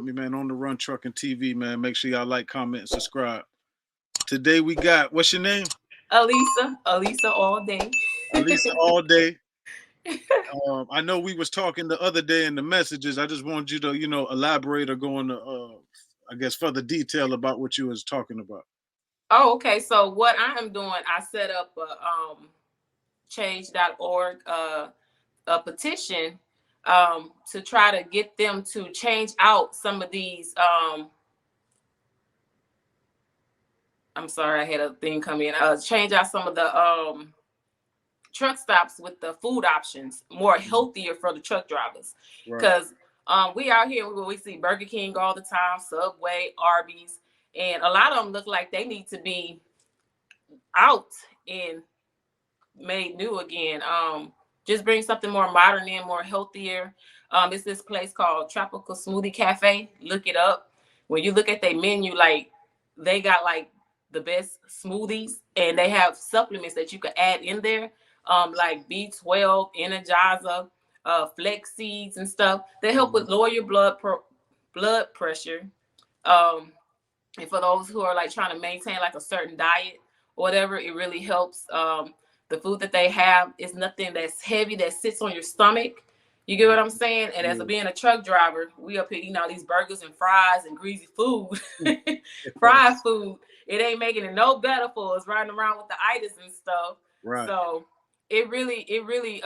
me, man, on the Run Trucking TV, man. Make sure y'all like, comment, and subscribe. Today we got, what's your name? Alisa all day. Alisa all day. I know we was talking the other day in the messages. I just wanted you to, elaborate or go into, I guess, further detail about what you was talking about. Oh, okay. So what I am doing, I set up a change.org a petition to try to get them to change out some of these. I'm sorry, I had a thing come in. Change out some of the truck stops with the food options, more healthier for the truck drivers. Because we out here, we see Burger King all the time, Subway, Arby's, and a lot of them look like they need to be out and made new again. Just bring something more modern in, more healthier. It's this place called Tropical Smoothie Cafe. Look it up. When you look at their menu, like they got like the best smoothies, and they have supplements that you could add in there, like B12, Energizer, flex seeds and stuff. They help with lower your blood pressure. And for those who are like trying to maintain like a certain diet or whatever, it really helps. The food that they have is nothing that's heavy that sits on your stomach. You get what I'm saying? And as being a truck driver, we up here eating all these burgers and fries and greasy food, fried food. It ain't making it no better for us riding around with the itis and stuff. Right. So it really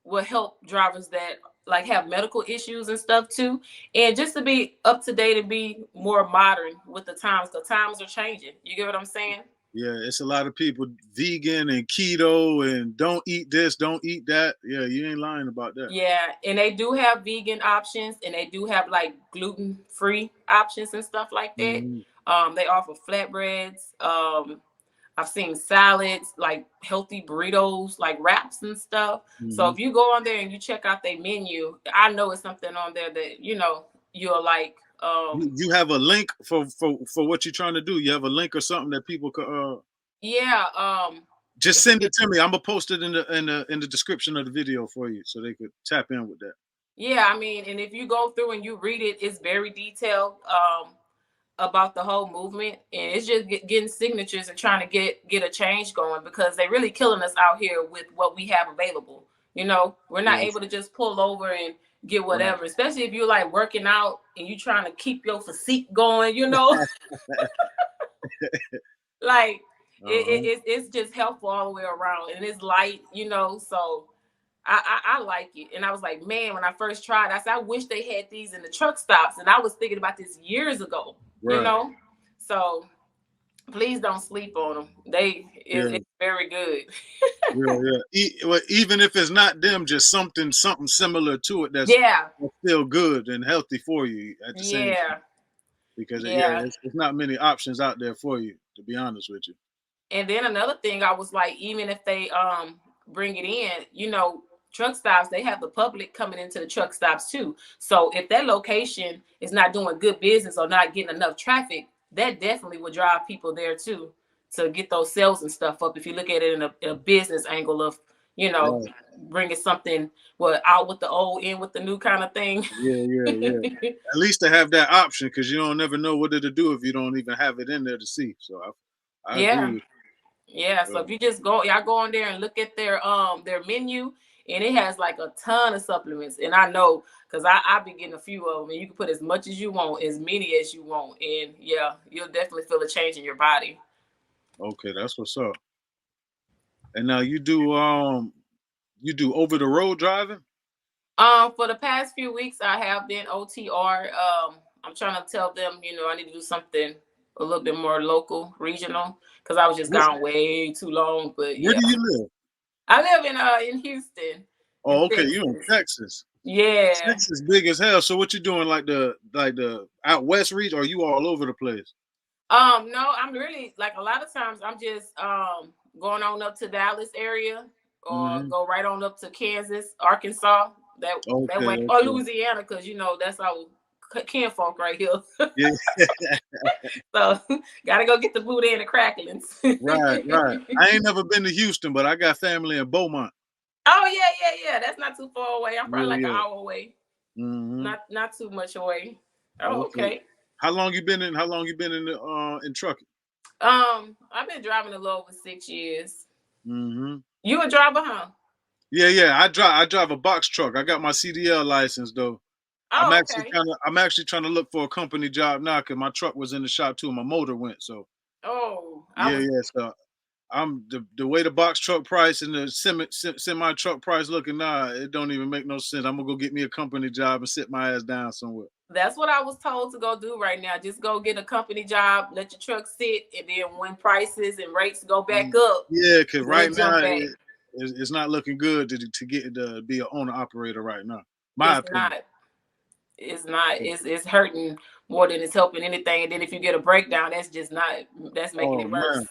will help drivers that like have medical issues and stuff too. And just to be up to date and be more modern with the times, because times are changing. You get what I'm saying? Yeah, it's a lot of people vegan and keto and don't eat this, don't eat that. Yeah, you ain't lying about that. Yeah, and they do have vegan options, and they do have like gluten-free options and stuff like that. Mm-hmm. They offer flatbreads. I've seen salads, like healthy burritos, like wraps and stuff. Mm-hmm. So if you go on there and you check out their menu, I know it's something on there that you'll like. You have a link for what you're trying to do. You have a link or something that people could. Yeah. Just send it to me. I'm gonna post it in the description of the video for you, so they could tap in with that. Yeah, I mean, and if you go through and you read it, it's very detailed about the whole movement, and it's just getting signatures and trying to get a change going, because they're really killing us out here with what we have available. We're not able to just pull over and get whatever, especially if you're like working out and you're trying to keep your physique going, like it's just helpful all the way around, and it's light, so I like it. And I was like, man, when I first tried, I said, I wish they had these in the truck stops. And I was thinking about this years ago, so please don't sleep on them. It's very good. Yeah. Even if it's not them, just something similar to it that's still good and healthy for you at the same time. Because it's not many options out there for you, to be honest with you. And then another thing, I was like, even if they bring it in, truck stops, they have the public coming into the truck stops too. So if that location is not doing good business or not getting enough traffic, that definitely will drive people there too, to get those sales and stuff up. If you look at it in a business angle of, bringing something out with the old, in with the new kind of thing. Yeah. At least to have that option, because you don't never know what it'll do if you don't even have it in there to see. So I agree. Yeah. So if you just y'all go on there and look at their menu, and it has like a ton of supplements. And I know, because I be getting a few of them, and you can put as much as you want, as many as you want. And yeah, you'll definitely feel a change in your body. Okay, that's what's up. And now you do over the road driving? For the past few weeks, I have been OTR. I'm trying to tell them, I need to do something a little bit more local, regional, because I was just gone way too long. But where do you live? I live in Houston. Oh, okay, you're in Texas. Yeah, Texas big as hell. So what you doing, like the out west region, or are you all over the place? No, I'm really, like, a lot of times I'm just going on up to Dallas area, or go right on up to Kansas, Arkansas, that way, or Louisiana, because that's our kinfolk right here. Yeah. So gotta go get the booty and the cracklings. Right. I ain't never been to Houston, but I got family in Beaumont. Oh yeah. That's not too far away. I'm probably like an hour away. Not too much away. Oh, okay. How long you been in in trucking? I've been driving a little over 6 years. Mm-hmm. You a driver, huh? Yeah. I drive a box truck. I got my CDL license though. Oh, okay. I'm actually trying to look for a company job now because my truck was in the shop too. My motor went so. Oh, Yeah. So I'm the way the box truck price and the semi truck price looking now, it don't even make no sense. I'm gonna go get me a company job and sit my ass down somewhere. That's what I was told to go do right now. Just go get a company job, let your truck sit, and then when prices and rates go back up, yeah, because right now back. it's not looking good to get to be an owner operator right now. My opinion. It's not. It's hurting more than it's helping anything. And then if you get a breakdown, that's making it worse. Man.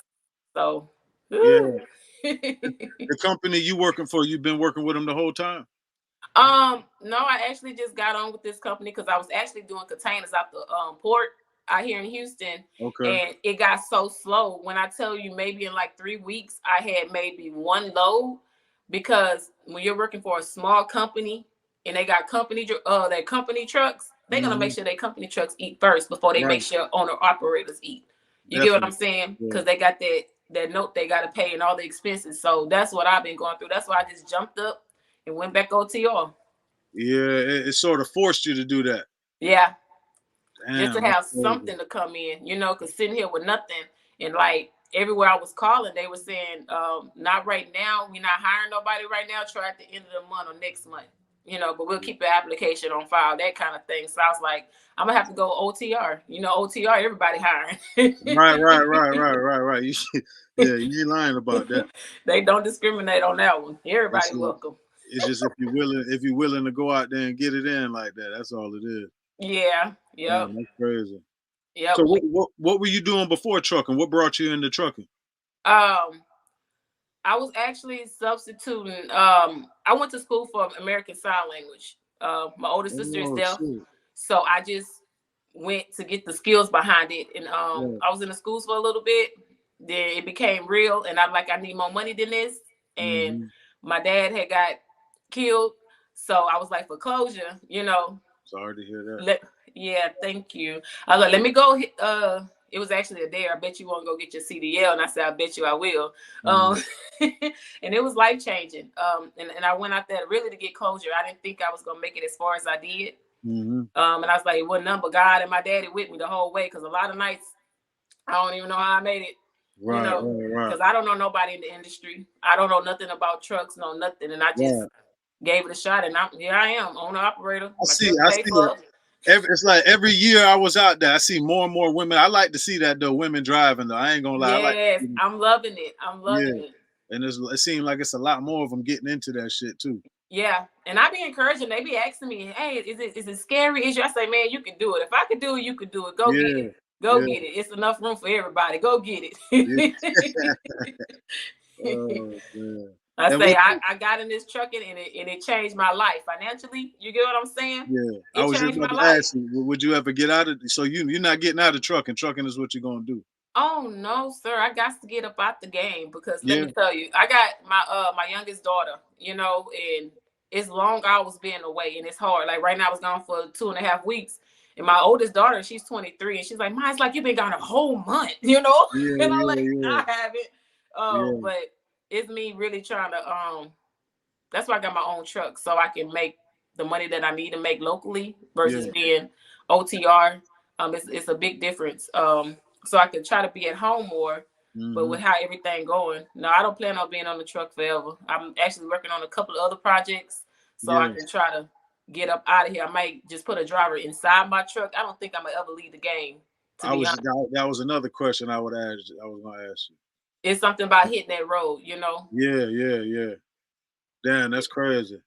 So yeah. The company you working for, you've been working with them the whole time? No, I actually just got on with this company because I was actually doing containers out the port out here in Houston. Okay. And it got so slow. When I tell you, maybe in like 3 weeks, I had maybe one load, because when you're working for a small company and they got their company trucks, they're gonna make sure their company trucks eat first before they make sure owner operators eat. You get what I'm saying? Because they got that note they gotta pay and all the expenses. So that's what I've been going through. That's why I just jumped up and went back OTR. Yeah, it sort of forced you to do that. Yeah. Damn, just to have something to come in, because sitting here with nothing, and like everywhere I was calling, they were saying, not right now. We're not hiring nobody right now. Try at the end of the month or next month, but we'll keep the application on file, that kind of thing. So I was like, I'm going to have to go OTR. OTR, everybody hiring. Right. Yeah, you ain't lying about that. They don't discriminate on that one. Everybody welcome. It's just if you're willing to go out there and get it in like that, that's all it is. Yeah. Yep. That's crazy. Yep. So what were you doing before trucking? What brought you into trucking? I was actually substituting. I went to school for American Sign Language. My older sister is deaf, so I just went to get the skills behind it. And I was in the schools for a little bit. Then it became real, and I'm like, I need more money than this. And my dad had got killed, so I was like, for closure, Sorry to hear that. Yeah, thank you. I was like, let me go. It was actually a dare. I bet you won't go get your CDL. And I said, I bet you I will. And it was life changing. And I went out there really to get closure. I didn't think I was going to make it as far as I did. And I was like, it wasn't nothing but God and my daddy with me the whole way. Because a lot of nights, I don't even know how I made it. Right. Because I don't know nobody in the industry. I don't know nothing about trucks, no nothing. And I just gave it a shot. And here I am, owner operator. I see it. It's like every year I was out there, I see more and more women. I like to see that though, women driving though. I ain't gonna lie. Yes, I'm loving it. I'm loving it. And it seems like it's a lot more of them getting into that shit too. Yeah, and I be encouraging. They be asking me, "Hey, is it scary?" I say, "Man, you can do it. If I could do it, you could do it. Go get it. Go get it. It's enough room for everybody. Go get it." Oh, man. I say I got in this trucking and it changed my life financially. You get what I'm saying? Yeah. I was just about to ask you, would you ever get out of it? So you're not getting out of trucking. Trucking is what you're gonna do. Oh no, sir. I got to get up out the game because let me tell you, I got my youngest daughter, and it's long hours being away and it's hard. Like right now I was gone for 2.5 weeks. And my oldest daughter, she's 23, and she's like, "Ma, it's like you've been gone a whole month, and I'm like, I haven't. But it's me really trying to that's why I got my own truck, so I can make the money that I need to make locally versus being OTR. It's a big difference. So I can try to be at home more, but with how everything going, no, I don't plan on being on the truck forever. I'm actually working on a couple of other projects, so I can try to get up out of here. I might just put a driver inside my truck. I don't think I'm gonna ever leave the game. That was another question I was gonna ask you. It's something about hitting that road, Yeah. Damn, that's crazy.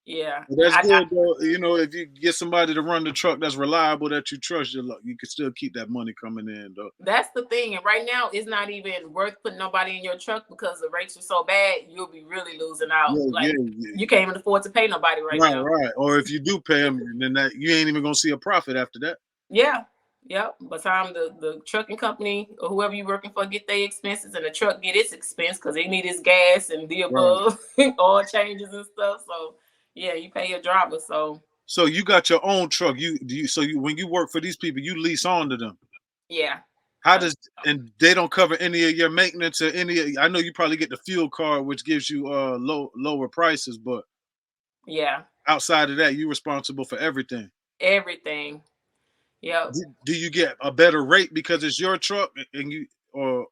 Yeah. But that's good though. If you get somebody to run the truck that's reliable, that you trust, you can still keep that money coming in though. That's the thing. And right now it's not even worth putting nobody in your truck because the rates are so bad, you'll be really losing out. You can't even afford to pay nobody right now. Right. Or if you do pay them, then you ain't even gonna see a profit after that. Yeah. Yep. By the time the trucking company or whoever you're working for get their expenses and the truck get its expense because they need its gas and the above oil changes and stuff. So yeah, you pay your driver. So So you got your own truck. When you work for these people, you lease on to them. Yeah. How does and they don't cover any of your maintenance or any? I know you probably get the fuel card, which gives you lower prices, but yeah, outside of that, you're responsible for everything. Everything. Yep. Do you get a better rate because it's your truck and you or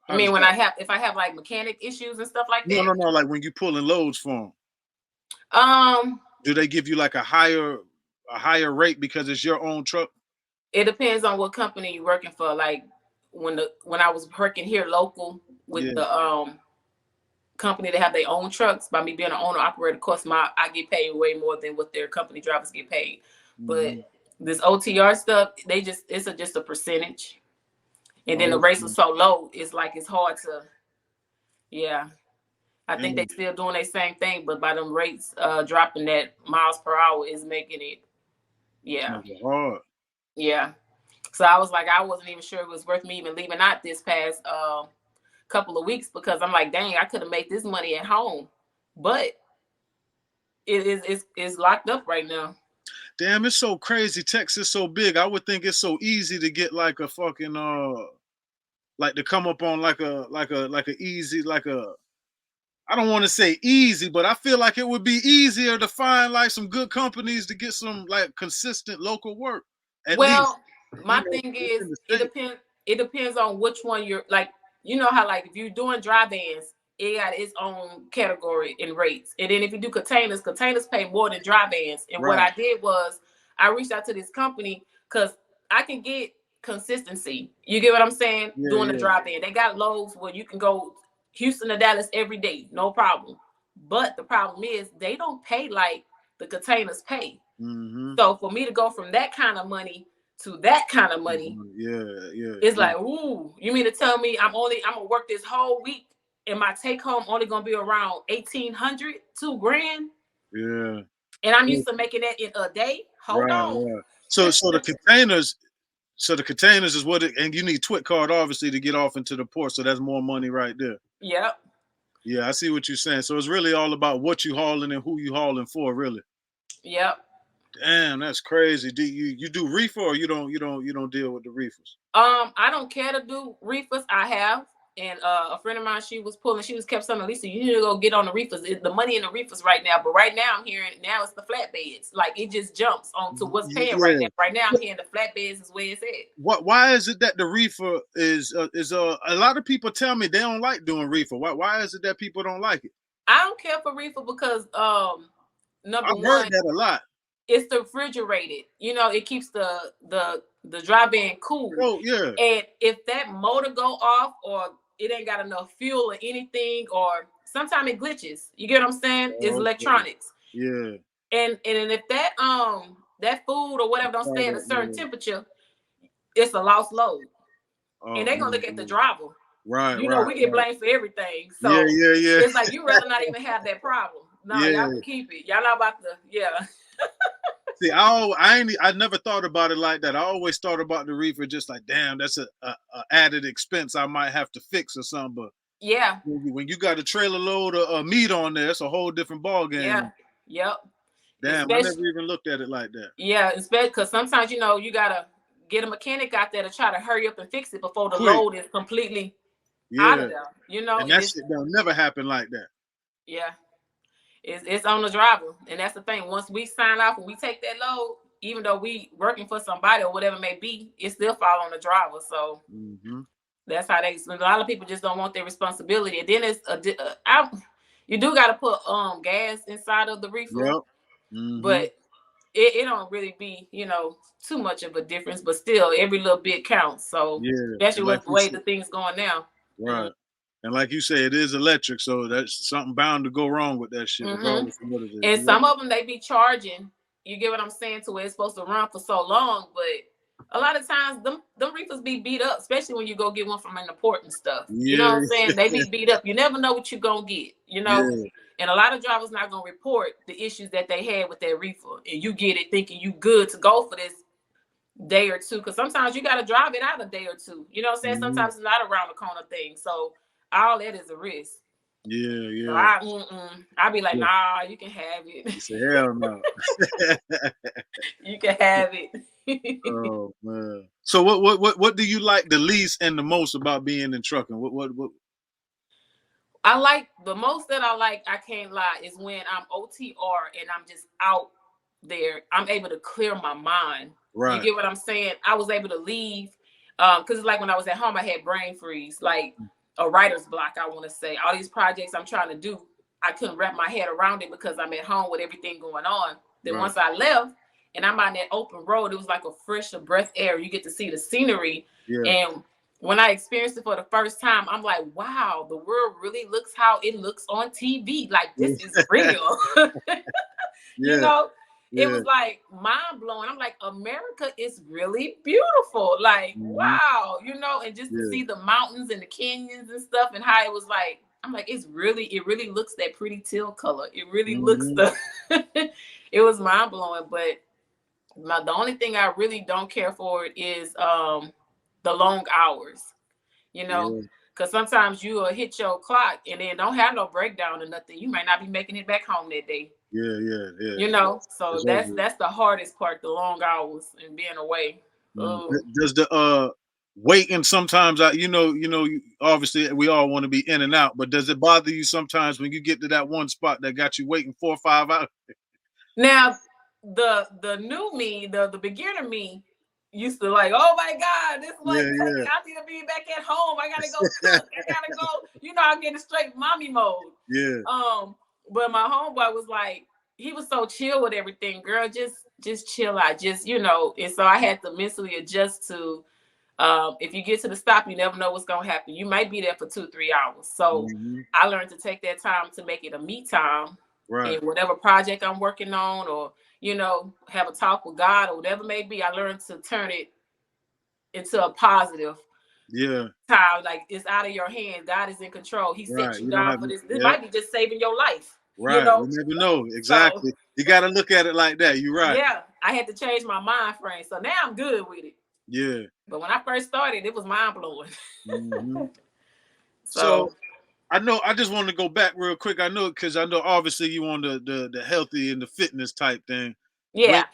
I mean, if I have like mechanic issues and stuff like that? No. Like when you pulling loads for them. Do they give you like a higher rate because it's your own truck? It depends on what company you're working for. Like when I was working here local with the company that have their own trucks, by me being an owner operator, of course I get paid way more than what their company drivers get paid. But this OTR stuff, it's just a percentage. And then the rates are so low, it's hard to, I think they still doing the same thing, but by them rates dropping, that miles per hour is making it, hard. Yeah. So I was like, I wasn't even sure it was worth me even leaving out this past couple of weeks, because I'm like, dang, I could have made this money at home, but it's locked up right now. Damn, it's so crazy. Texas is so big. I would think it's so easy to get like a fucking like to come up on like a easy I don't want to say easy, but I feel like it would be easier to find like some good companies to get some like consistent local work. At least, my thing is it depends on which one you're like. You know how like if you're doing dry vans, it got its own category and rates. And then if you do containers pay more than dry vans. And what I did was I reached out to this company because I can get consistency. You get what I'm saying? Doing the dry van. They got loads where you can go Houston to Dallas every day, no problem. But the problem is they don't pay like the containers pay. So for me to go from that kind of money to that kind of money, it's like, ooh, you mean to tell me I'm gonna work this whole week and my take home only gonna be around $1,800, $2,000? Yeah. And I'm used to making that in a day. Hold on. Right. So the containers is what and you need Twit card obviously to get off into the port. So that's more money right there. Yep. Yeah, I see what you're saying. So it's really all about what you hauling and who you hauling for, really. Yep. Damn, that's crazy. Do you do reefer or you don't deal with the reefers? I don't care to do reefers. I have. And a friend of mine, she kept saying, Lisa, you need to go get on the reefers. The money in the reefers right now. But right now I'm hearing it's the flatbeds. Like it just jumps onto what's paying right now. Right now I'm hearing the flatbeds is where it's at. Why is it that the reefer is a lot of people tell me they don't like doing reefer. Why is it that people don't like it? I don't care for reefer because number one, I've heard that a lot. It's the refrigerated. It keeps the dry van cool. Oh yeah. And if that motor go off or it ain't got enough fuel or anything, or sometimes it glitches. You get what I'm saying? It's electronics. Yeah. And if that food or whatever don't stay at a certain temperature, it's a lost load. And they're gonna look at the driver. Right. We get blamed for everything. So yeah. It's like you rather not even have that problem. No, y'all can keep it. Y'all not about to See, I never thought about it like that. I always thought about the reefer just like, damn, that's a added expense I might have to fix or something. But when you got a trailer load of meat on there, it's a whole different ball game. Yeah. Yep. Damn, I never even looked at it like that. Yeah, especially because sometimes you gotta get a mechanic out there to try to hurry up and fix it before the load is completely out of there. And that shit don't never happen like that. Yeah. It's on the driver, and that's the thing. Once we sign off and we take that load, even though we working for somebody or whatever it may be, it still fall on the driver. So that's how a lot of people just don't want their responsibility. And then it's you do got to put gas inside of the reefer, but it don't really be too much of a difference. But still, every little bit counts. So especially with the way the thing's going now, right. And like you say, it is electric, so that's something bound to go wrong with that shit. Regardless of what it is. And some of them, they be charging. You get what I'm saying? To where it's supposed to run for so long, but a lot of times them reefers be beat up, especially when you go get one from an port and stuff. You know what I'm saying? They be beat up. You never know what you're gonna get. And a lot of drivers not gonna report the issues that they had with their reefer, and you get it thinking you good to go for this day or two, because sometimes you got to drive it out a day or two. You know what I'm saying? Sometimes it's not around the corner thing. So all that is a risk. Yeah, So yeah. I'd be like, Yeah. nah, you can have it. You say, hell no. You can have it. Oh man. So what do you like the least and the most about being in trucking? What I like the most that I like, I can't lie, is when I'm OTR and I'm just out there. I'm able to clear my mind. Right. You get what I'm saying? I was able to leave because it's like when I was at home, I had brain freeze, like a writer's block. I want to say all these projects I'm trying to do, I couldn't wrap my head around it because I'm at home with everything going on. Then once I left and I'm on that open road, it was like a fresh breath air. You get to see the scenery. Yeah. And when I experienced it for the first time, I'm like, wow, the world really looks how it looks on TV. Like, this is real. You know, it was like mind blowing. I'm like, America is really beautiful. Like, wow, you know, and just to see the mountains and the canyons and stuff and how it was like, I'm like, it really looks that pretty teal color. It really looks it was mind blowing. But the only thing I really don't care for it is the long hours, you know, because sometimes you will hit your clock and then don't have no breakdown or nothing. You might not be making it back home that day. Yeah. You know, so that's the hardest part, the long hours and being away. Does the waiting sometimes? You know, obviously we all want to be in and out, but does it bother you sometimes when you get to that one spot that got you waiting 4 or 5 hours? Now, the new me, the beginner me, used to like, oh my God, this is like, I need to be back at home. I gotta go cook. I gotta go, you know, I'm getting straight mommy mode. Yeah. But my homeboy was like, he was so chill with everything, girl, just chill out, just, you know. And so I had to mentally adjust to if you get to the stop, you never know what's gonna happen. You might be there for 2-3 hours. So I learned to take that time to make it a me time. In whatever project I'm working on, or, you know, have a talk with God or whatever it may be. I learned to turn it into a positive time. Like, it's out of your hands. God is in control. He set you down for this. This might be just saving your life. Right. You know? You never know. Exactly. So, you got to look at it like that. You're right. Yeah. I had to change my mind frame. So now I'm good with it. Yeah. But when I first started, it was mind blowing. So I just want to go back real quick. I know, because I know obviously you on the healthy and the fitness type thing. Yeah.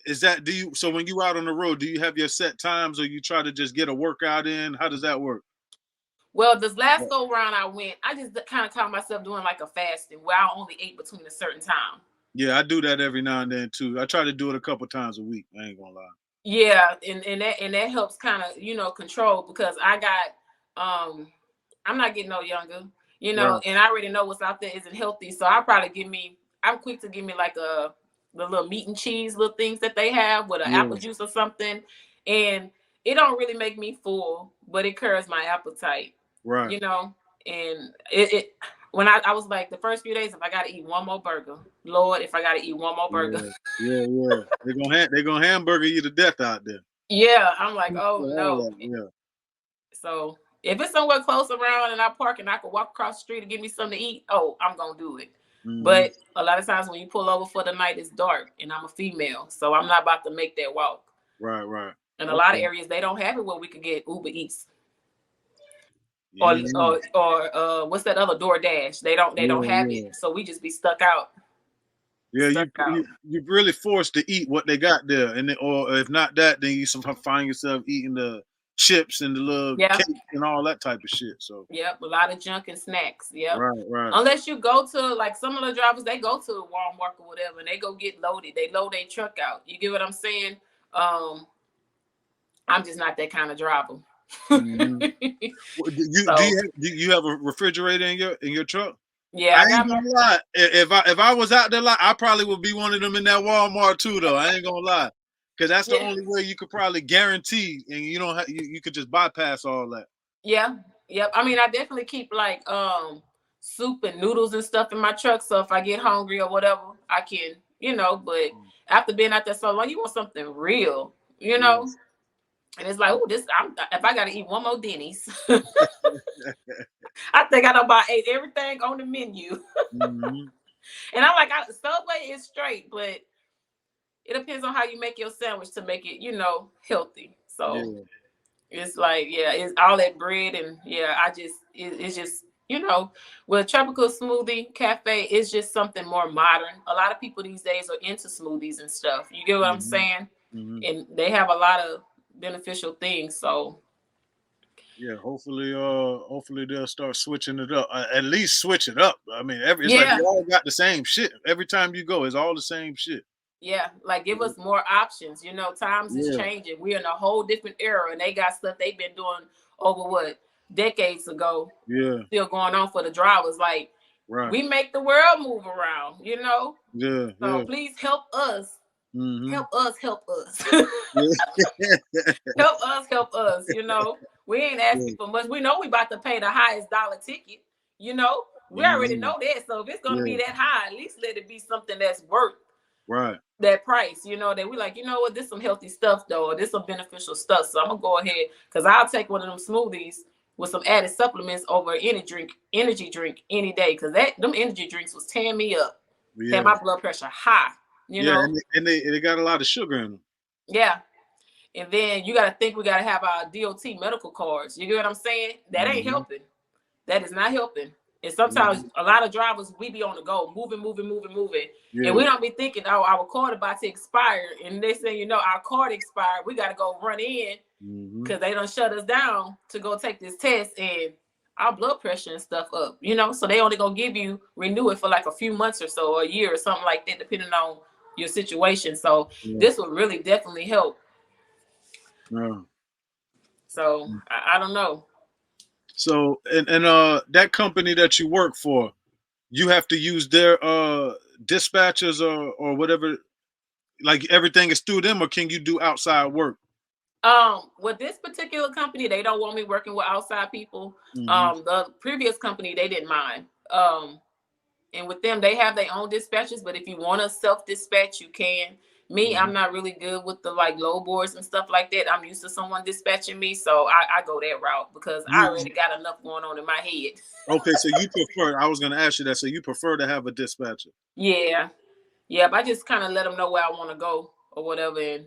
Is that, so when you out on the road, do you have your set times, or you try to just get a workout in? How does that work? Well, this last go round I went, I just kind of caught myself doing like a fasting where I only ate between a certain time. Yeah, I do that every now and then too. I try to do it a couple times a week. I ain't gonna lie. Yeah, and that helps kind of, you know, control, because I got I'm not getting no younger, you know, and I already know what's out there isn't healthy. So I'm quick to give me like the little meat and cheese little things that they have with an apple juice or something. And it don't really make me full, but it curbs my appetite. Right. You know, and it when I was like, the first few days, if I got to eat one more burger, Lord, if I got to eat one more burger. Yeah. They're gonna hamburger you to death out there. Yeah, I'm like, oh no. Yeah. So if it's somewhere close around and I park and I can walk across the street and give me something to eat, oh, I'm gonna do it. But a lot of times when you pull over for the night, it's dark and I'm a female, so I'm not about to make that walk. Right. And a lot of areas, they don't have it where we could get Uber Eats. Or what's that other, DoorDash? They don't have it, so we just be stuck out. Yeah, you really forced to eat what they got there, and or if not that, then you somehow find yourself eating the chips and the little cake and all that type of shit. So a lot of junk and snacks. Right. Unless you go to, like, some of the drivers, they go to Walmart or whatever, and they go get loaded. They load their truck out. You get what I'm saying? I'm just not that kind of driver. Do you have a refrigerator in your truck? Yeah, I ain't gonna lie. If I was out there, like, I probably would be one of them in that Walmart too, though. I ain't gonna lie, because that's the only way you could probably guarantee, and you don't have, you could just bypass all that. Yeah. Yep. I mean, I definitely keep like soup and noodles and stuff in my truck, so if I get hungry or whatever, I can, you know. But after being out there so long, you want something real, you know. And it's like, oh, if I gotta eat one more Denny's, I think I done about ate everything on the menu. And I'm like, Subway is straight, but it depends on how you make your sandwich to make it, you know, healthy. So it's like, it's all that bread, and it's just, with Tropical Smoothie Cafe, it's just something more modern. A lot of people these days are into smoothies and stuff. You get what I'm saying? And they have a lot of beneficial things. So yeah, hopefully they'll start switching it up. At least switch it up. I mean, it's like you all got the same shit every time you go. It's all the same shit. Yeah, like give us more options. Times is changing. We're in a whole different era, and they got stuff they've been doing over decades ago. Yeah, still going on for the drivers. Like we make the world move around. Yeah. So please help us. Help us. help us. We ain't asking for much. We know we about to pay the highest dollar ticket. We already know that. So if it's gonna be that high, at least let it be something that's worth that price, that we like, what, this some healthy stuff though, or this some beneficial stuff. So I'm gonna go ahead, because I'll take one of them smoothies with some added supplements over energy drink any day, because them energy drinks was tearing me up, had my blood pressure high, and they got a lot of sugar in them. Yeah. And then you got to think we got to have our DOT medical cards. You get what I'm saying? That ain't helping. That is not helping. And sometimes a lot of drivers, we be on the go, moving. Yeah. And we don't be thinking, oh, our card about to expire. And they say, our card expired. We got to go run in because they done shut us down to go take this test, and our blood pressure and stuff up, So they only going to renew it for like a few months or so, or a year or something like that, depending on your situation. So this will really definitely help. Yeah. So I don't know. So and that company that you work for, you have to use their dispatchers or whatever, like everything is through them, or can you do outside work? With this particular company, they don't want me working with outside people. The previous company, they didn't mind. And with them, they have their own dispatchers, but if you want to self-dispatch, you can. Me, I'm not really good with the low boards and stuff like that. I'm used to someone dispatching me, so I go that route because I already got enough going on in my head. Okay, so you prefer, I was going to ask you that, so you prefer to have a dispatcher? Yeah. I just kind of let them know where I want to go or whatever, and,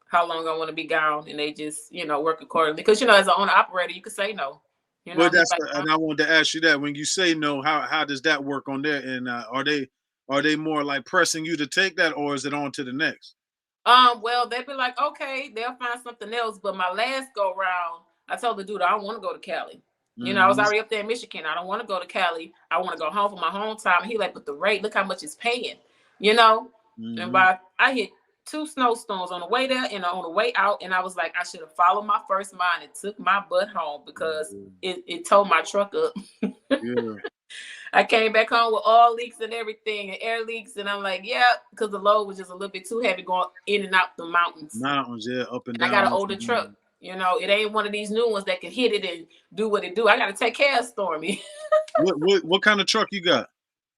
how long I want to be gone, and they just, work accordingly. Because, as an owner operator, you could say no. And I wanted to ask you that. When you say no, how does that work on there? And are they more like pressing you to take that, or is it on to the next? Well, they'd be like, okay, they'll find something else. But my last go round, I told the dude I don't want to go to Cali. I was already up there in Michigan. I don't want to go to Cali. I want to go home for my home time. And he like, but the rate, look how much it's paying. And I hit 2 snowstorms on the way there and on the way out, and I was like, I should have followed my first mind and took my butt home, because it towed my truck up. I came back home with oil leaks and everything, and air leaks, and I'm like, because the load was just a little bit too heavy going in and out the mountains. Up and down. I got an older truck. It ain't one of these new ones that can hit it and do what it do. I got to take care of Stormy. What kind of truck you got?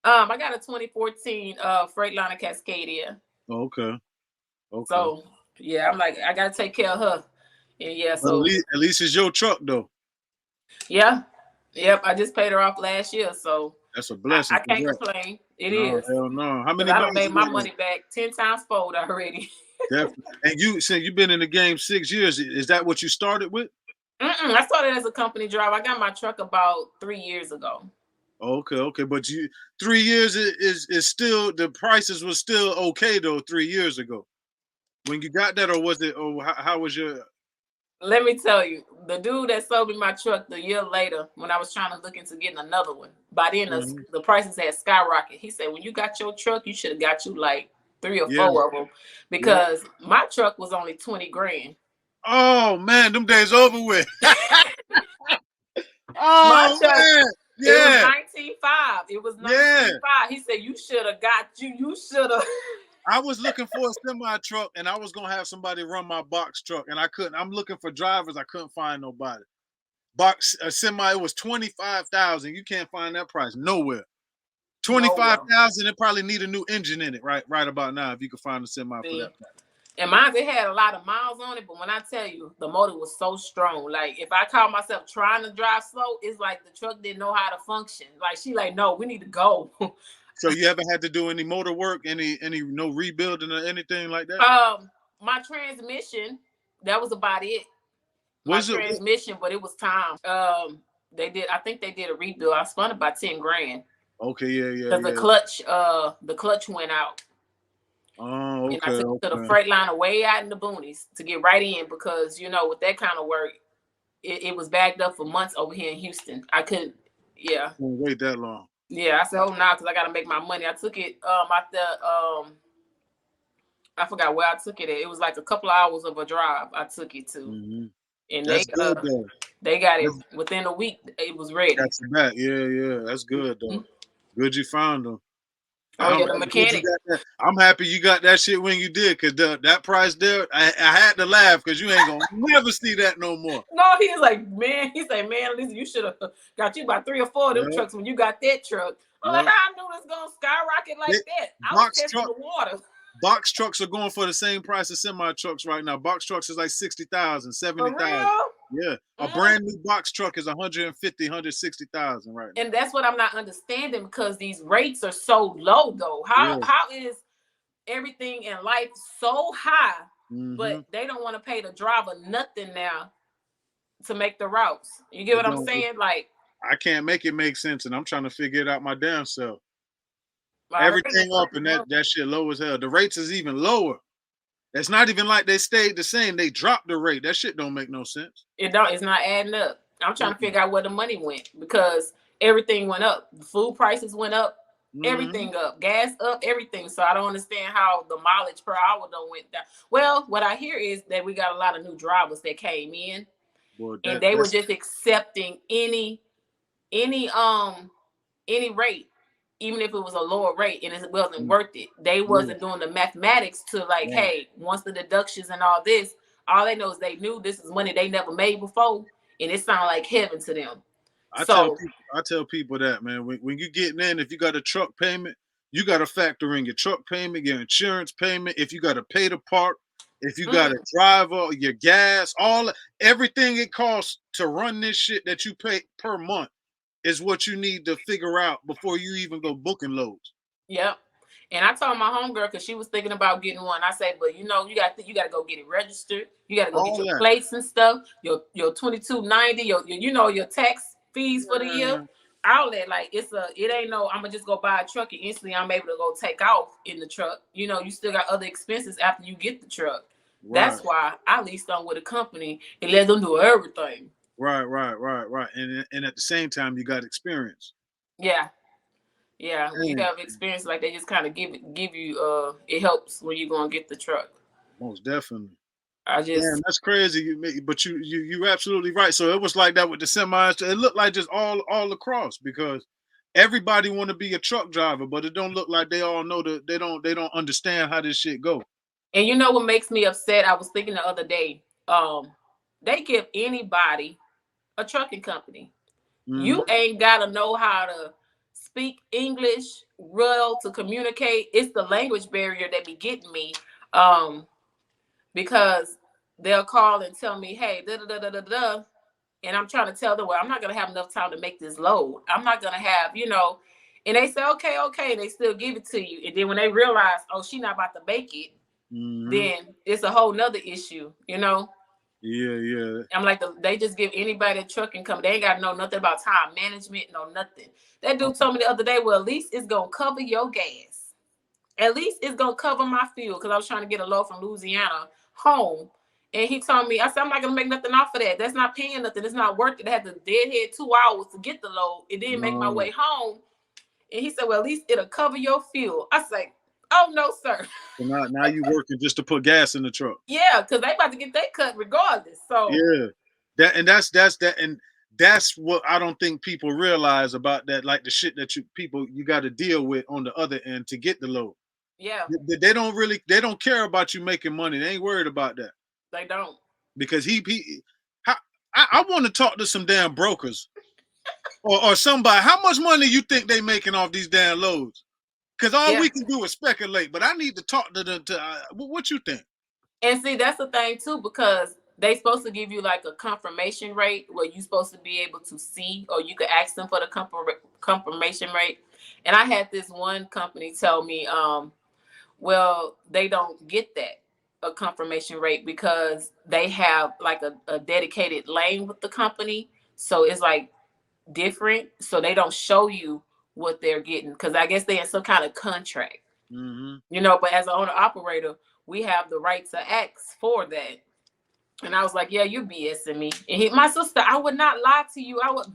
I got a 2014 Freightliner Cascadia. Oh, okay. So I'm like, I gotta take care of her. And so at least it's your truck though. Yeah. Yep. I just paid her off last year, so that's a blessing. I can't complain. It is. Hell no. How many? I done made my money back 10 times fold already. Definitely. And you said you've been in the game 6 years. Is that what you started with? I started as a company driver. I got my truck about 3 years ago. Okay. But 3 years is still, the prices were still okay though 3 years ago when you got that, or was it? Or how was your? Let me tell you, the dude that sold me my truck the year later, when I was trying to look into getting another one, by then the prices had skyrocketed. He said, when you got your truck, you should have got you like 3 or 4 of them, because my truck was only 20 grand. Oh man, them days over with. My truck, man. It was 19.5. It was 19.5. He said, you should have got you should have. I was looking for a semi truck, and I was gonna have somebody run my box truck, and I couldn't. I'm looking for drivers. I couldn't find nobody. A semi, it was 25,000. You can't find that price nowhere. 25,000. It probably need a new engine in it right about now, if you could find a semi for that. And mine, it had a lot of miles on it, but when I tell you, the motor was so strong. Like, if I call myself trying to drive slow, it's like the truck didn't know how to function. Like, she like, no, we need to go. So you haven't had to do any motor work, any no rebuilding or anything like that? My transmission, that was about it. Transmission, but it was time. I think they did a rebuild. I spent about 10 grand. Okay, yeah. Because the clutch went out. Oh, okay. And I took it to the freight liner way out in the boonies to get right in because, with that kind of work, it was backed up for months over here in Houston. I couldn't, yeah. Couldn't wait that long. Yeah, I said, oh, no, because I got to make my money. I took it out the, I forgot where I took it at. It was like a couple of hours of a drive I took it to. Mm-hmm. And that's good, though. They got it within a week. It was ready. That's back. Yeah. That's good, though. Good you found them. Oh, yeah, the mechanic. I'm happy you got that shit when you did, because that price there, I had to laugh because you ain't going to never see that no more. No, he was like, man, listen, you should have got you about 3 or 4 of them trucks when you got that truck. I'm like, I knew it's going to skyrocket like that. I was testing the water. Box trucks are going for the same price as semi trucks right now. Box trucks is like 60,000, 70,000. Yeah, a brand new box truck is 150, 160,000 right now. And that's what I'm not understanding because these rates are so low, though. How is everything in life so high, but they don't want to pay the driver nothing now to make the routes? You get what I'm saying? Like, I can't make it make sense, and I'm trying to figure it out my damn self. Everything up, and that shit low as hell. The rates is even lower. It's not even like they stayed the same. They dropped the rate. That shit don't make no sense. It's not adding up. I'm trying to figure out where the money went because everything went up. The food prices went up. Everything up. Gas up. Everything. So I don't understand how the mileage per hour don't went down. Well, what I hear is that we got a lot of new drivers that came in, and they were just accepting any rate. Even if it was a lower rate and it wasn't worth it, they wasn't doing the mathematics to like, hey, once the deductions and all this, all they know is they knew this is money they never made before, and it sounded like heaven to them. I tell people that, man, when you getting in, if you got a truck payment, you got to factor in your truck payment, your insurance payment, if you got to pay to park, if you got a driver, your gas, everything it costs to run this shit that you pay per month is what you need to figure out before you even go booking loads. Yep. And I told my homegirl because she was thinking about getting one. I said, but you got to go get it registered. You got to go get your plates and stuff. Your $22.90. Your tax fees for the year. All that, like it ain't no. I'm gonna just go buy a truck and instantly I'm able to go take off in the truck. You still got other expenses after you get the truck. Right. That's why I leased on with a company and let them do everything. Right. And at the same time, you got experience. Yeah. When you have experience, like they just kind of give you. It helps when you go and get the truck. Most definitely. That's crazy. But you're absolutely right. So it was like that with the semis. It looked like just all across because everybody want to be a truck driver, but it don't look like they all know that they don't understand how this shit go. And you know what makes me upset? I was thinking the other day. They give anybody a trucking company. You ain't gotta know how to speak English well to communicate. It's the language barrier that be getting me. Because they'll call and tell me, hey, and I'm trying to tell them, well, I'm not gonna have enough time to make this load. I'm not gonna have, and they say, okay, and they still give it to you. And then when they realize, oh, she's not about to make it, then it's a whole nother issue, Yeah. I'm like, they just give anybody a trucking company. They ain't got to know nothing about time management, no nothing. That dude told me the other day, well, at least it's going to cover your gas. At least it's going to cover my fuel because I was trying to get a load from Louisiana home. And he told me, I said, I'm not going to make nothing off of that. That's not paying nothing. It's not worth it. I had to deadhead 2 hours to get the load. It didn't make my way home. And he said, well, at least it'll cover your fuel. I said, oh, no, sir. So now you working just to put gas in the truck. Yeah, because they about to get their cut regardless. So yeah, that's what I don't think people realize about that, like the shit that you got to deal with on the other end to get the load. Yeah, they don't care about you making money. They ain't worried about that. They don't. Because I want to talk to some damn brokers or somebody. How much money you think they making off these damn loads? Because all we can do is speculate, but I need to talk to them. What you think? And see, that's the thing too, because they supposed to give you like a confirmation rate where you're supposed to be able to see, or you could ask them for the confirmation rate. And I had this one company tell me, well, they don't get a confirmation rate because they have like a dedicated lane with the company. So it's like different, so they don't show you what they're getting, because I guess they're in some kind of contract. You know, but as an owner operator, we have the right to ask for that. And I was like, yeah, you're BSing me. And my sister, I would not lie to you. I would,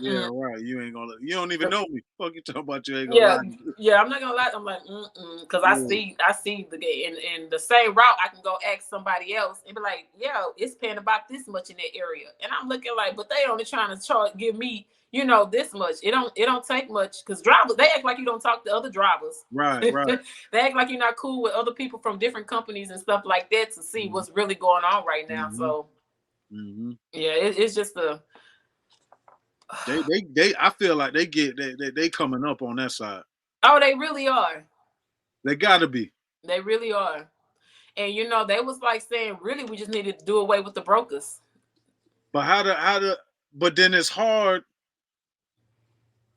yeah, right. You ain't gonna, you don't even know me. Fuck you talking about, you ain't gonna lie. Yeah, I'm not gonna lie. I'm like, because I see the game in the same route. I can go ask somebody else and be like, yeah, it's paying about this much in that area. And I'm looking like, but they only trying to give me, you know, this much. It don't take much, because drivers, they act like you don't talk to other drivers. Right. They act like you're not cool with other people from different companies and stuff like that to see what's really going on right now. So yeah, it's just a they I feel like they coming up on that side. Oh, they really are. They gotta be. They really are. And you know, they was like saying, really, we just needed to do away with the brokers. But but then it's hard,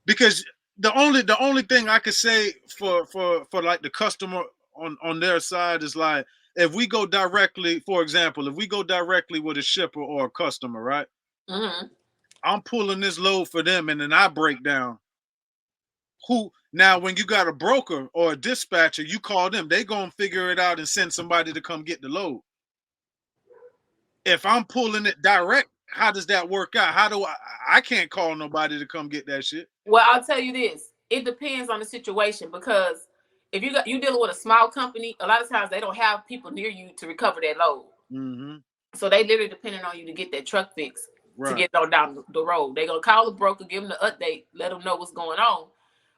because the only thing I could say for like the customer on their side is like, if we go directly, for example, if we go directly with a shipper or a customer, right? I'm pulling this load for them, and then I break down. Now when you got a broker or a dispatcher, you call them, they gonna figure it out and send somebody to come get the load. If I'm pulling it direct, how does that work out? How do I can't call nobody to come get that shit? Well, I'll tell you this. It depends on the situation, because if you dealing with a small company, a lot of times they don't have people near you to recover that load. So they literally depending on you to get that truck fixed, to get it down the road. They're gonna call the broker, give them the update, let them know what's going on.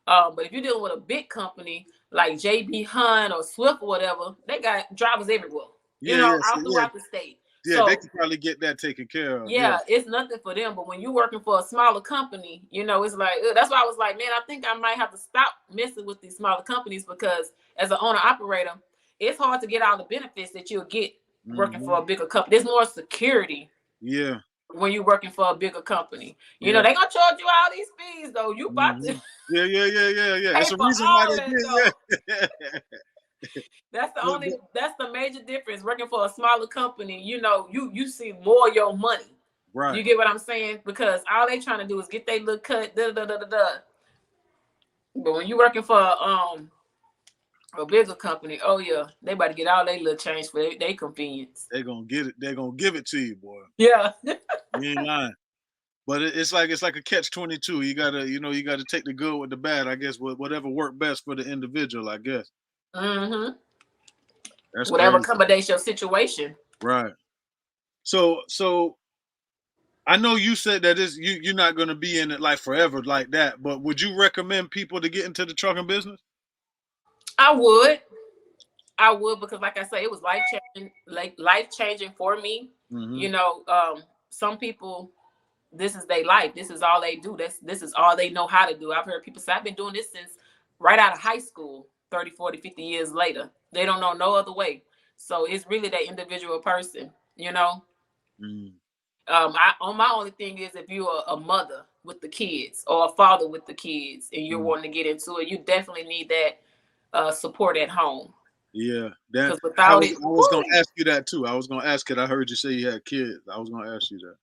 But if you're dealing with a big company like JB Hunt or Swift or whatever, they got drivers everywhere. All throughout the state. Yeah, so they can probably get that taken care of. Yeah, it's nothing for them. But when you're working for a smaller company, you know, it's like, that's why I was like, man, I think I might have to stop messing with these smaller companies, because as an owner operator, it's hard to get all the benefits that you'll get working for a bigger company. There's more security. Yeah. When you're working for a bigger company, you know, they're gonna charge you all these fees though. You about to yeah. It's a reason why they did. That's the major difference. Working for a smaller company, you know, you see more of your money. Right. You get what I'm saying? Because all they trying to do is get their little cut. But when you working for a bigger company, oh yeah, they about to get all their little change for their convenience. They're gonna get it. They're gonna give it to you, boy. Yeah. You ain't lying. But it's like a catch-22. You gotta take the good with the bad, I guess, whatever worked best for the individual, I guess. That's whatever accommodates your situation. Right. So I know you said that you're not gonna be in it like forever like that, but would you recommend people to get into the trucking business? I would, because like I say, it was life changing for me. You know, some people, this is their life. This is all they do. This is all they know how to do. I've heard people say, I've been doing this since right out of high school, 30, 40, 50 years later. They don't know no other way. So it's really that individual person, you know. My only thing is, if you're a mother with the kids or a father with the kids and you're wanting to get into it, you definitely need that support at home. Yeah, I was gonna ask you that too. I was gonna ask it. I heard you say you had kids. I was gonna ask you that.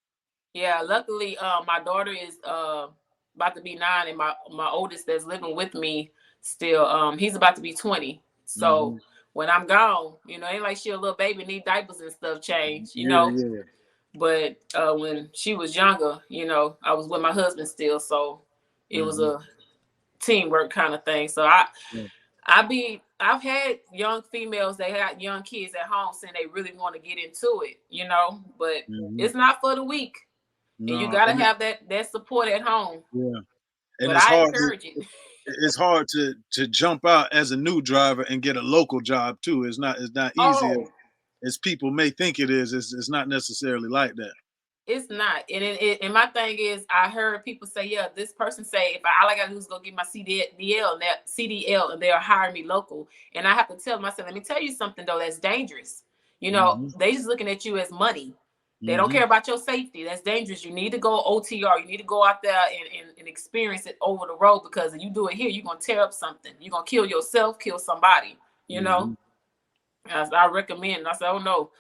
Yeah, luckily, my daughter is about to be 9, and my oldest that's living with me still, he's about to be 20. So when I'm gone, you know, ain't like she a little baby, need diapers and stuff changed, you know. Yeah. But when she was younger, you know, I was with my husband still, so it was a teamwork kind of thing. So I've had young females that had young kids at home saying they really want to get into it, you know, but it's not for the weak. No, and you got to have that support at home. Yeah. And but I encourage it. It's hard to jump out as a new driver and get a local job too. It's not easy as people may think it is. It's not necessarily like that. It's not. And my thing is, I heard people say, yeah, this person say, if all I got to do is go get my CDL and they'll hire me local. And I have to tell myself, let me tell you something, though, that's dangerous. You know, they just looking at you as money. They don't care about your safety. That's dangerous. You need to go OTR. You need to go out there and experience it over the road, because if you do it here, you're going to tear up something. You're going to kill yourself, kill somebody, you know. I recommend. I said, oh, no.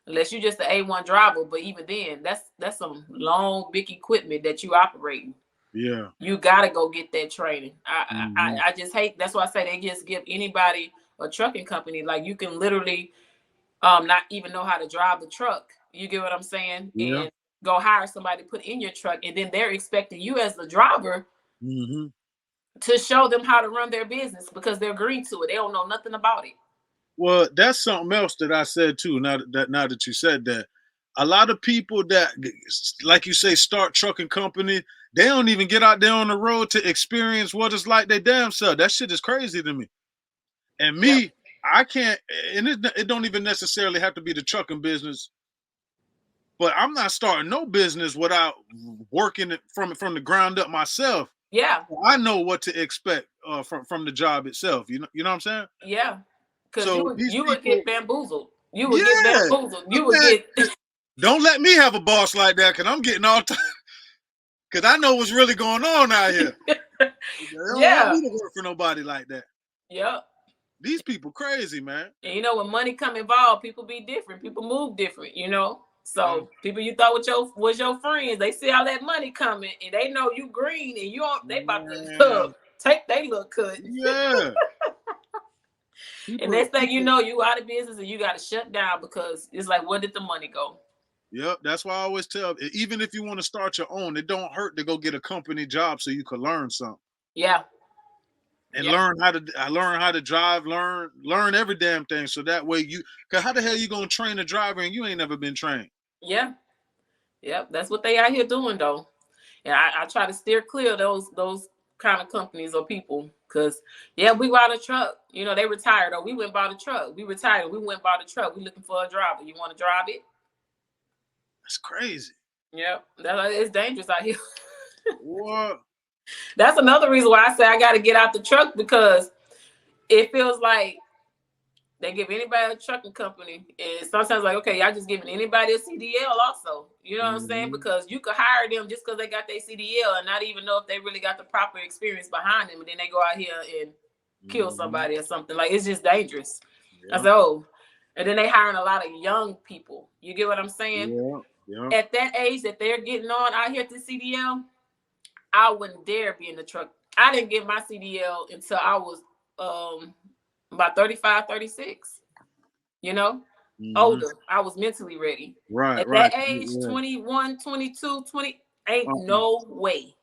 unless you're just an A1 driver. But even then, that's some long, big equipment that you operating. Yeah. You gotta go get that training. I just hate. That's why I say they just give anybody a trucking company. Like you can literally not even know how to drive the truck. You get what I'm saying? Yeah. And go hire somebody to put in your truck, and then they're expecting you as the driver to show them how to run their business because they're green to it. They don't know nothing about it. Well, that's something else that I said too. Now that you said that, a lot of people that, like you say, start trucking company, they don't even get out there on the road to experience what it's like they damn self. That shit is crazy to me. And me, I can't. And it don't even necessarily have to be the trucking business. But I'm not starting no business without working it from the ground up myself. Yeah, I know what to expect from the job itself. You know what I'm saying? Yeah. Because So you would get bamboozled. You would yeah, get bamboozled. You would get. Don't let me have a boss like that, because I'm getting all time. Because I know what's really going on out here. They don't want me to work for nobody like that. Yep. These people crazy, man. And you know, when money come involved, people be different. People move different, you know. So people you thought was your friends, they see all that money coming and they know you green and you don't. They about to take their little cut. Yeah. And next thing you know, you out of business and you got to shut down because it's like, where did the money go? Yep, that's why I always tell, even if you want to start your own, it don't hurt to go get a company job so you can learn something. Yeah. And learn how to drive, learn every damn thing. So that way cause how the hell you gonna train a driver and you ain't never been trained? Yeah. Yep. That's what they out here doing though. And I try to steer clear of those kind of companies or people. Cause we bought a truck. You know, they retired or we went and bought a truck. We retired. We went and bought a truck. We looking for a driver. You want to drive it? That's crazy. Yep. It's dangerous out here. What? That's another reason why I say I got to get out the truck, because it feels like they give anybody a trucking company, and sometimes like, okay, y'all just giving anybody a CDL also. You know what I'm saying? Because you could hire them just because they got their CDL and not even know if they really got the proper experience behind them, and then they go out here and kill somebody or something. Like, it's just dangerous. I said, and then they hiring a lot of young people. You get what I'm saying? Yeah. At that age that they're getting on out here at the CDL, I wouldn't dare be in the truck. I didn't get my CDL until I was about 35, 36. You know, older. I was mentally ready. Right. At that age, 21, 22, 20, ain't no way.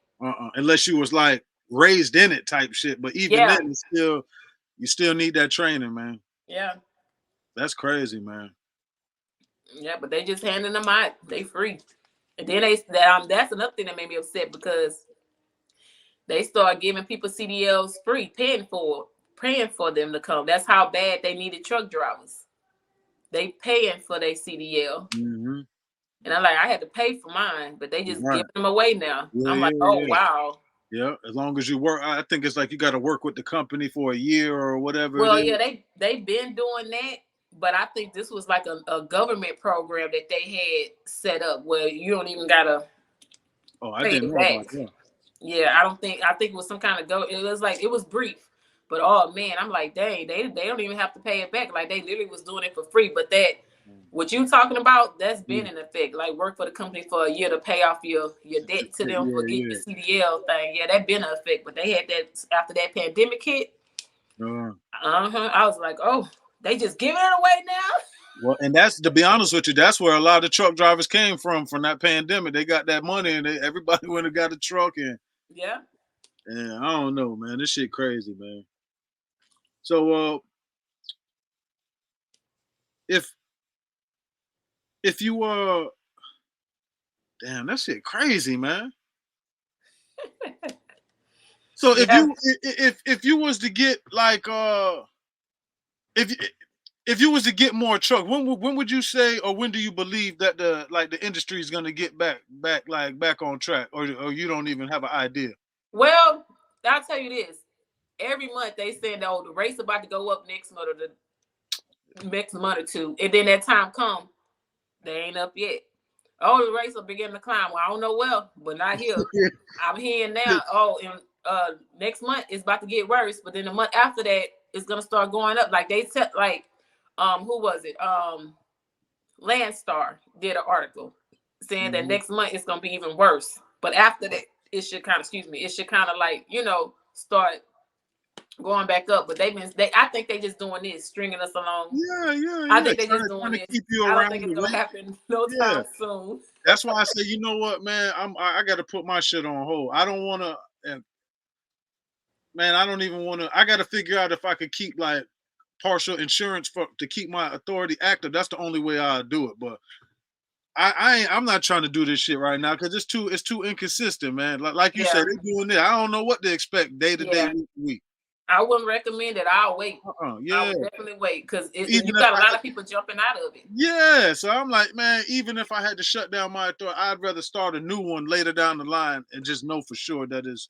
Unless you was like raised in it type shit. But even then, you still need that training, man. Yeah. That's crazy, man. Yeah, but they just handing them out. They free. And then that's another thing that made me upset, because they start giving people CDLs free, paying for them to come. That's how bad they needed truck drivers. They paying for their CDL. And I'm like, I had to pay for mine, but they just give them away now. I'm like, wow. Yeah, as long as you work, I think it's like you got to work with the company for a year or whatever. Well, they been doing that, but I think this was like a government program that they had set up where you don't even gotta. Oh, I didn't know about that. Yeah, I think it was some kind of it was brief, but oh man, I'm like, dang, they don't even have to pay it back. Like, they literally was doing it for free. But what you talking about, that's been in effect. Like, work for the company for a year to pay off your debt to them for getting your CDL thing. Yeah, that been in effect. But they had that after that pandemic hit. I was like, oh, they just giving it away now. Well, and that's, to be honest with you, that's where a lot of truck drivers came from that pandemic. They got that money and everybody went and got a truck. And I don't know, man. This shit crazy, man. So if you damn, that shit crazy, man. So if you was to get like if you was to get more truck, when would you say, or when do you believe that the industry is gonna get back on track, or you don't even have an idea? Well, I'll tell you this: every month they saying, "Oh, the rate's about to go up next month or the next month or two," and then that time come, they ain't up yet. Oh, the rates are beginning to climb. Well, I don't know but not here. I'm hearing now. Oh, in next month it's about to get worse, but then the month after that it's gonna start going up. Like they said, like who was it? Landstar did an article saying that next month it's gonna be even worse. But after that, it should kind of, it should kind of like, start going back up. But I think they just doing this, stringing us along. Yeah. I think they just doing this. Keep you I around. don't think it's gonna happen no time soon. That's why I say, you know what, man, I got to put my shit on hold. I don't want to, man. I don't even want to. I got to figure out if I could keep like partial insurance to keep my authority active. That's the only way I'll do it. But I'm not trying to do this shit right now because it's too inconsistent, man. Like you said, they're doing it. I don't know what to expect day to day, week to week. I wouldn't recommend it. I'll wait. I would definitely wait because you got a lot of people jumping out of it. Yeah, so I'm like, man, even if I had to shut down my authority, I'd rather start a new one later down the line and just know for sure that it's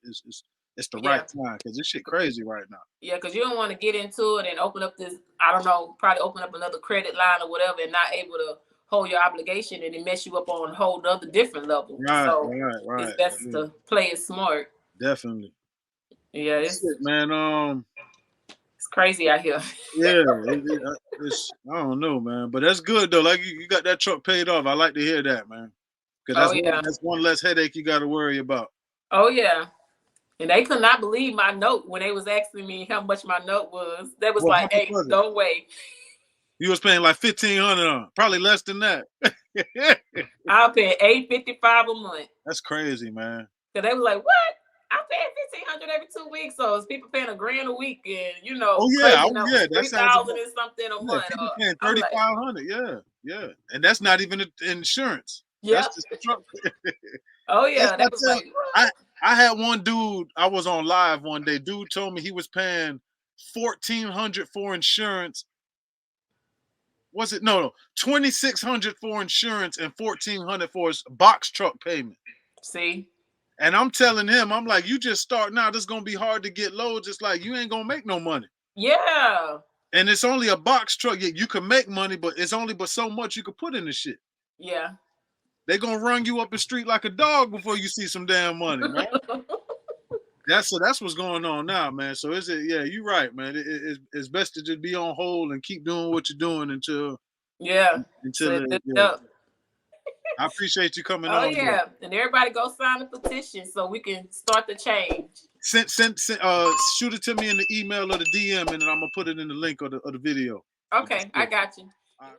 the right time because this shit crazy right now. Yeah, because you don't want to get into it and open up this, I don't know, probably open up another credit line or whatever and not able to hold your obligation and it mess you up on a whole other different level. Right, so right. It's best to play it smart. Definitely. Yeah, it's shit, man. It's crazy out here. Yeah, I don't know, man, but that's good though. Like you got that truck paid off. I like to hear that, man, because that's one less headache you got to worry about. Oh yeah, and they could not believe my note when they was asking me how much my note was. They was like, "Hey, no way." You was paying like $1,500 on, probably less than that. I paid $855 a month. That's crazy, man. So they was like, "What? I pay $1,500 every 2 weeks, so it's people paying $1,000 a week, and that's $3,000 and something a month. People paying $3,500, yeah, and that's not even insurance. Yeah, that's just the truck. Oh yeah, that was like, I had one dude. I was on live one day. Dude told me he was paying $1,400 for insurance. Was it no $2,600 for insurance and $1,400 for his box truck payment? See. And I'm telling him, I'm like, you just start now. This is gonna be hard to get loads. It's like you ain't gonna make no money. Yeah. And it's only a box truck. You can make money, but it's only but so much you can put in the shit. Yeah. They're gonna run you up the street like a dog before you see some damn money, man. That's what's going on now, man. So you're right, man. It's best to just be on hold and keep doing what you're doing until I appreciate you coming on. Oh yeah, and everybody go sign the petition so we can start the change. Shoot it to me in the email or the DM, and then I'm gonna put it in the link of the video. Okay, I got you.